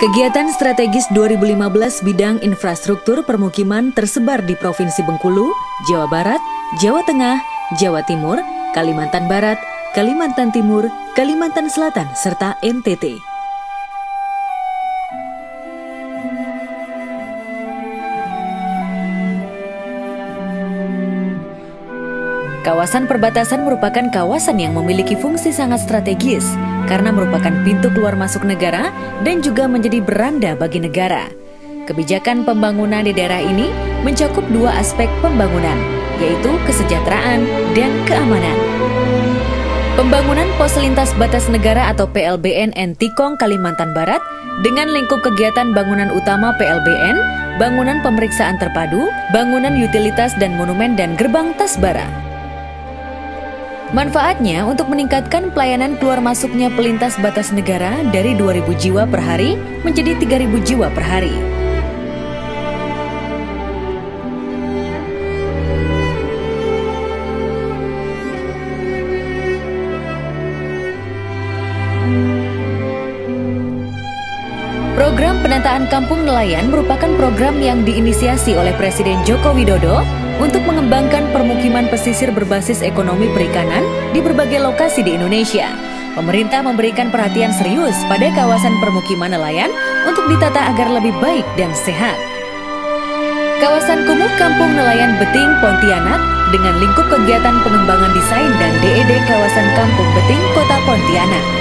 Kegiatan strategis 2015 bidang infrastruktur permukiman tersebar di Provinsi Bengkulu, Jawa Barat, Jawa Tengah, Jawa Timur, Kalimantan Barat, Kalimantan Timur, Kalimantan Selatan, serta NTT. Kawasan perbatasan merupakan kawasan yang memiliki fungsi sangat strategis karena merupakan pintu keluar masuk negara dan juga menjadi beranda bagi negara. Kebijakan pembangunan di daerah ini mencakup dua aspek pembangunan, yaitu kesejahteraan dan keamanan. Pembangunan Pos Lintas Batas Negara atau PLBN Entikong, Kalimantan Barat dengan lingkup kegiatan bangunan utama PLBN, bangunan pemeriksaan terpadu, bangunan utilitas dan monumen dan gerbang Tasbara. Manfaatnya untuk meningkatkan pelayanan keluar masuknya pelintas batas negara dari 2.000 jiwa per hari menjadi 3.000 jiwa per hari. Program Penataan Kampung Nelayan merupakan program yang diinisiasi oleh Presiden Joko Widodo untuk mengembangkan permukiman pesisir berbasis ekonomi perikanan di berbagai lokasi di Indonesia. Pemerintah memberikan perhatian serius pada kawasan permukiman nelayan untuk ditata agar lebih baik dan sehat. Kawasan kumuh Kampung Nelayan Beting, Pontianak dengan lingkup kegiatan pengembangan desain dan DED kawasan Kampung Beting, Kota Pontianak.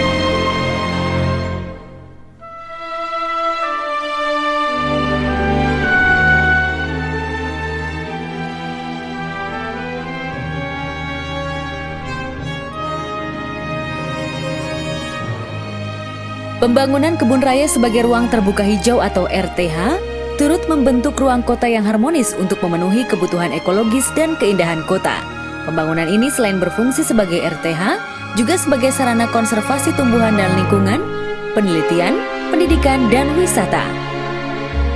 Pembangunan kebun raya sebagai ruang terbuka hijau atau RTH turut membentuk ruang kota yang harmonis untuk memenuhi kebutuhan ekologis dan keindahan kota. Pembangunan ini selain berfungsi sebagai RTH, juga sebagai sarana konservasi tumbuhan dan lingkungan, penelitian, pendidikan, dan wisata.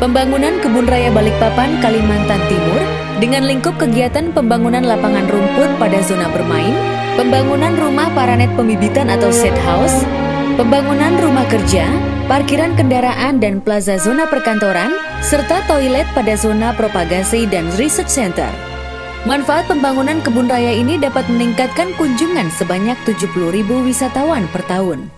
Pembangunan Kebun Raya Balikpapan, Kalimantan Timur dengan lingkup kegiatan pembangunan lapangan rumput pada zona bermain, pembangunan rumah paranet pembibitan atau set house, pembangunan rumah kerja, parkiran kendaraan dan plaza zona perkantoran, serta toilet pada zona propagasi dan research center. Manfaat pembangunan kebun raya ini dapat meningkatkan kunjungan sebanyak 70.000 wisatawan per tahun.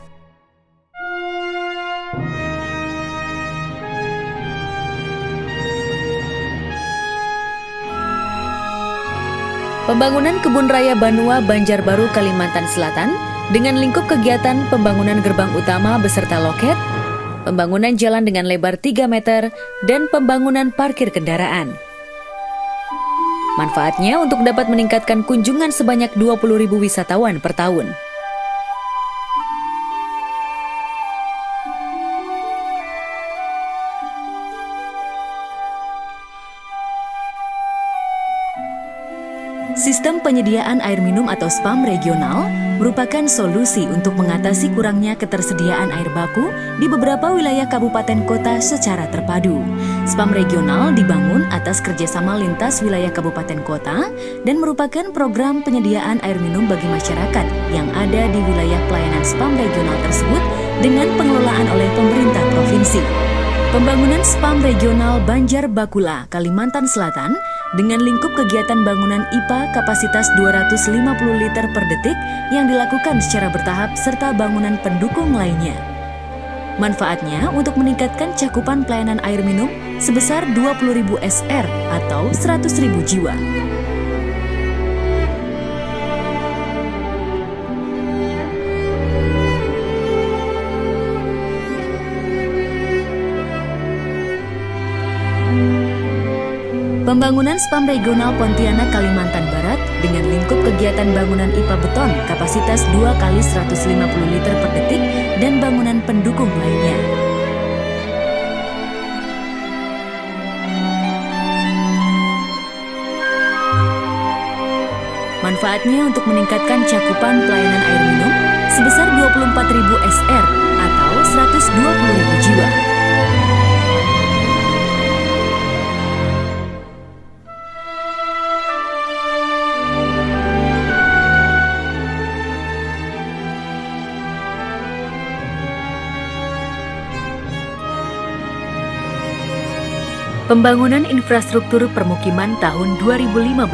Pembangunan Kebun Raya Banua, Banjarbaru, Kalimantan Selatan dengan lingkup kegiatan pembangunan gerbang utama beserta loket, pembangunan jalan dengan lebar 3 meter, dan pembangunan parkir kendaraan. Manfaatnya untuk dapat meningkatkan kunjungan sebanyak 20.000 wisatawan per tahun. Sistem penyediaan air minum atau SPAM regional merupakan solusi untuk mengatasi kurangnya ketersediaan air baku di beberapa wilayah kabupaten kota secara terpadu. SPAM regional dibangun atas kerjasama lintas wilayah kabupaten kota dan merupakan program penyediaan air minum bagi masyarakat yang ada di wilayah pelayanan SPAM regional tersebut dengan pengelolaan oleh pemerintah provinsi. Pembangunan SPAM regional Banjar Bakula, Kalimantan Selatan dengan lingkup kegiatan bangunan IPA kapasitas 250 liter per detik yang dilakukan secara bertahap serta bangunan pendukung lainnya. Manfaatnya untuk meningkatkan cakupan pelayanan air minum sebesar 20.000 SR atau 100.000 jiwa. Pembangunan SPAM Regional Pontianak, Kalimantan Barat dengan lingkup kegiatan bangunan IPA beton kapasitas 2 kali 150 liter per detik dan bangunan pendukung lainnya. Manfaatnya untuk meningkatkan cakupan pelayanan air minum sebesar 24.000 SR atau 120.000 jiwa. Pembangunan infrastruktur permukiman tahun 2015.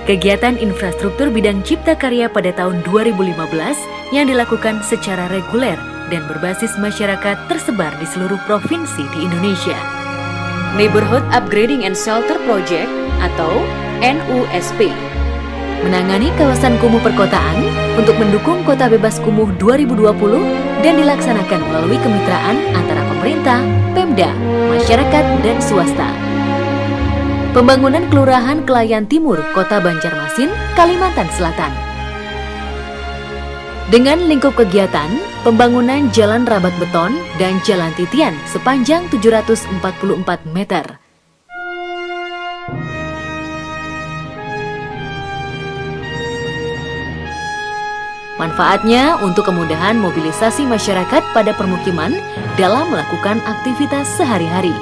Kegiatan infrastruktur bidang cipta karya pada tahun 2015 yang dilakukan secara reguler dan berbasis masyarakat tersebar di seluruh provinsi di Indonesia. Neighborhood Upgrading and Shelter Project atau NUSP menangani kawasan kumuh perkotaan untuk mendukung Kota Bebas Kumuh 2020 dan dilaksanakan melalui kemitraan antara pemerintah, Pemda, masyarakat, dan swasta. Pembangunan Kelurahan Kelayan Timur, Kota Banjarmasin, Kalimantan Selatan. Dengan lingkup kegiatan, pembangunan Jalan Rabat Beton dan Jalan Titian sepanjang 744 meter. Manfaatnya untuk kemudahan mobilisasi masyarakat pada permukiman dalam melakukan aktivitas sehari-hari.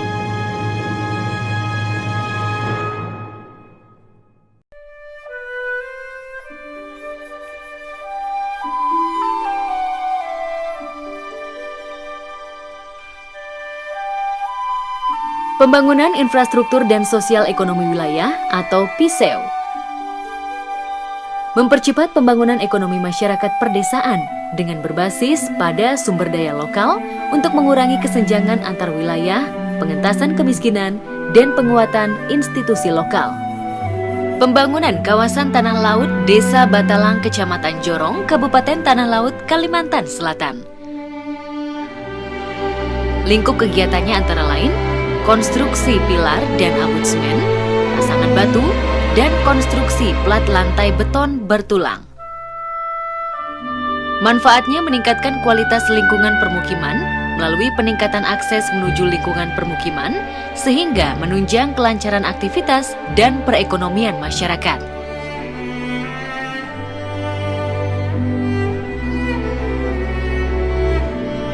Pembangunan Infrastruktur dan Sosial Ekonomi Wilayah atau PISEW mempercepat pembangunan ekonomi masyarakat perdesaan dengan berbasis pada sumber daya lokal untuk mengurangi kesenjangan antar wilayah, pengentasan kemiskinan, dan penguatan institusi lokal. Pembangunan kawasan tanah laut Desa Batalang, Kecamatan Jorong, Kabupaten Tanah Laut, Kalimantan Selatan. Lingkup kegiatannya antara lain konstruksi pilar dan abutmen, pasangan batu, dan konstruksi plat lantai beton bertulang. Manfaatnya meningkatkan kualitas lingkungan permukiman melalui peningkatan akses menuju lingkungan permukiman sehingga menunjang kelancaran aktivitas dan perekonomian masyarakat.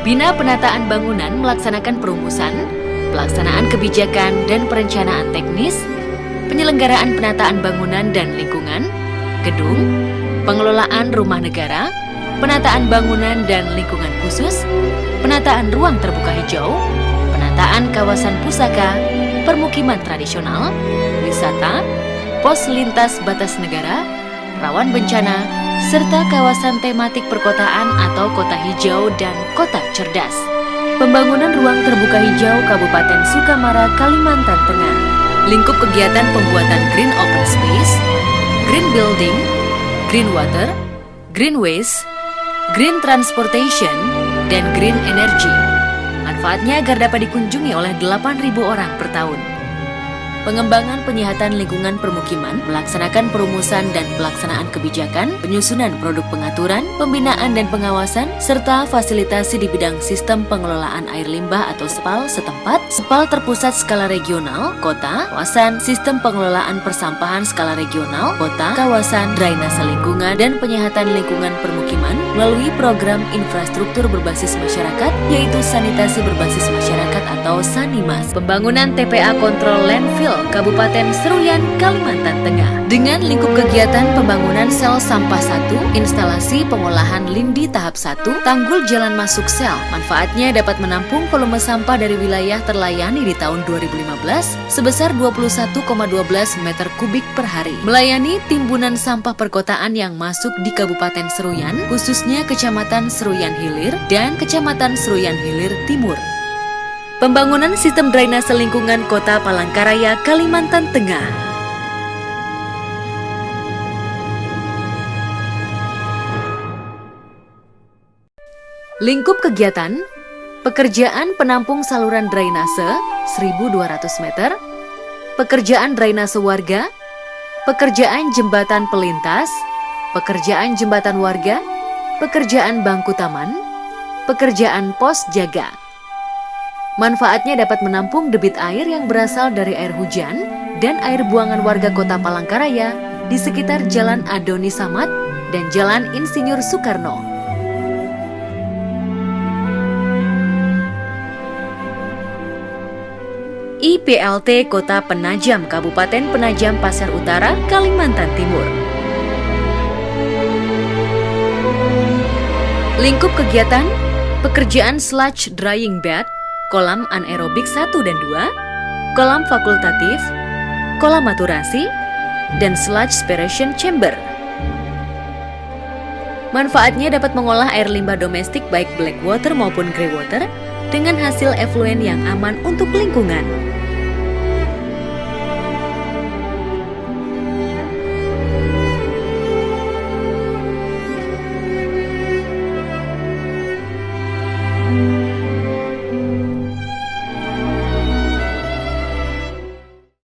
Bina Penataan Bangunan melaksanakan perumusan, pelaksanaan kebijakan dan perencanaan teknis, penyelenggaraan penataan bangunan dan lingkungan, gedung, pengelolaan rumah negara, penataan bangunan dan lingkungan khusus, penataan ruang terbuka hijau, penataan kawasan pusaka, permukiman tradisional, wisata, pos lintas batas negara, rawan bencana, serta kawasan tematik perkotaan atau kota hijau dan kota cerdas. Pembangunan ruang terbuka hijau Kabupaten Sukamara, Kalimantan Tengah. Lingkup kegiatan pembuatan green open space, green building, green water, green waste, green transportation, dan green energy. Manfaatnya agar dapat dikunjungi oleh 8.000 orang per tahun. Pengembangan penyihatan lingkungan permukiman, melaksanakan perumusan dan pelaksanaan kebijakan, penyusunan produk pengaturan, pembinaan dan pengawasan, serta fasilitasi di bidang sistem pengelolaan air limbah atau SPAL setempat, SPAL terpusat skala regional, kota, kawasan, sistem pengelolaan persampahan skala regional, kota, kawasan, drainase lingkungan, dan penyihatan lingkungan permukiman melalui program infrastruktur berbasis masyarakat, yaitu sanitasi berbasis masyarakat atau SANIMAS. Pembangunan TPA Kontrol Landfill Kabupaten Seruyan, Kalimantan Tengah. Dengan lingkup kegiatan pembangunan sel sampah 1, instalasi pengolahan lindi tahap 1, tanggul jalan masuk sel. Manfaatnya dapat menampung volume sampah dari wilayah terlayani di tahun 2015 sebesar 21,12 meter kubik per hari. Melayani timbunan sampah perkotaan yang masuk di Kabupaten Seruyan, khususnya Kecamatan Seruyan Hilir dan Kecamatan Seruyan Hilir Timur. Pembangunan sistem drainase lingkungan Kota Palangkaraya, Kalimantan Tengah. Lingkup kegiatan, pekerjaan penampung saluran drainase 1.200 meter, pekerjaan drainase warga, pekerjaan jembatan pelintas, pekerjaan jembatan warga, pekerjaan bangku taman, pekerjaan pos jaga. Manfaatnya dapat menampung debit air yang berasal dari air hujan dan air buangan warga Kota Palangkaraya di sekitar Jalan Adoni Samad dan Jalan Insinyur Soekarno. IPLT Kota Penajam, Kabupaten Penajam Pasir Utara, Kalimantan Timur. Lingkup kegiatan, pekerjaan sludge drying bed, kolam anaerobik 1 dan 2, kolam fakultatif, kolam maturasi, dan sludge separation chamber. Manfaatnya dapat mengolah air limbah domestik baik black water maupun grey water dengan hasil efluen yang aman untuk lingkungan.